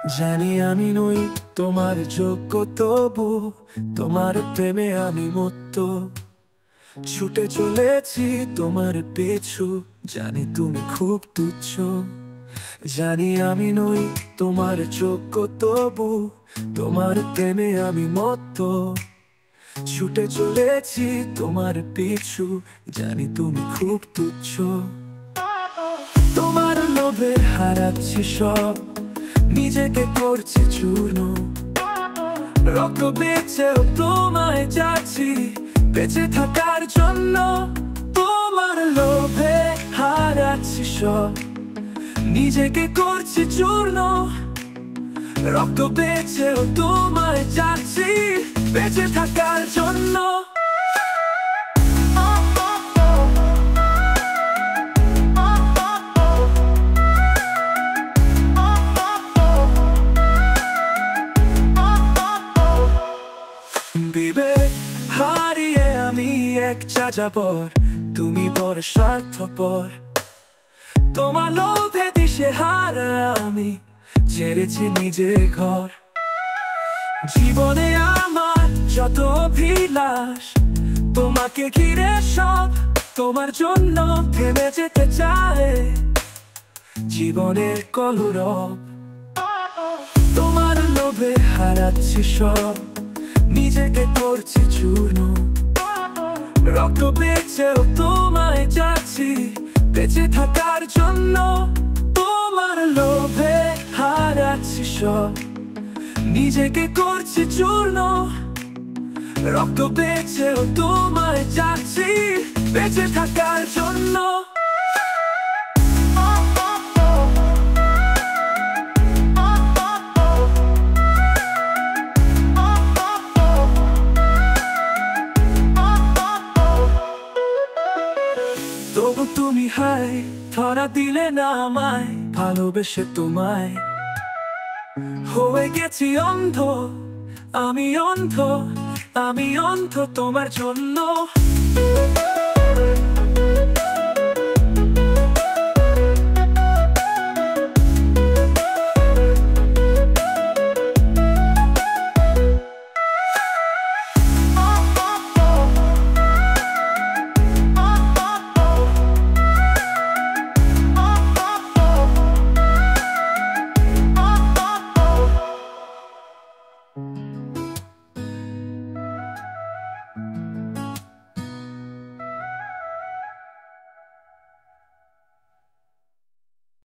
জানি আমি নই তোমার যোগ্য, তবু তোমার প্রেমে আমি মত্ত। ছুটে চলেছি তোমার পিছু, জানি তুমি খুব তুচ্ছ। জানি আমি নই তোমার যোগ্য, তবু তোমার প্রেমে আমি মত্ত। ছুটে চলেছি তোমার পিছু, জানি তুমি খুব তুচ্ছ। তোমার লোভে হারাচ্ছি সব, নিজেকে করছি চূর্ণ। রক্ত বেঁচেও তোমায় যাচ্ছি বেঁচে থাকার জন্য। তোমার লোভে হারাচ্ছি সব, নিজেকে করছি চূর্ণ। রক্ত বেঁচেও তোমায় যাচ্ছি বেঁচে থাকার জন্য। বিবেক হারিয়ে আমি এক যাযাবর, তুমি বড় স্বার্থপর। তোমার লোভে দিশে হারা আমি ছেড়েছি নিজের ঘর। জীবনে আমার যত অভিলাষ, তোমাকে ঘিরে সব তোমার জন্য থেমে যেতে চায় জীবনের কলরব। তোমার লোভে হারাচ্ছি সব, নিজেকে করছি চূর্ণ। রক্ত বেঁচেও তোমায় যাচ্ছি বেঁচে থাকার জন্য। তোমার লোভে হারাচ্ছি সব, নিজেকে করছি চূর্ণ। রক্ত বেঁচেও তোমায় যাচ্ছি বেঁচে থাকার জন্য। তবু তুমি হাই ধরা দিলে না আমায়, ভালোবেসে তোমায় হয়ে গেছি অন্ধ। আমি অন্ধ, আমি অন্ধ তোমার জন্য।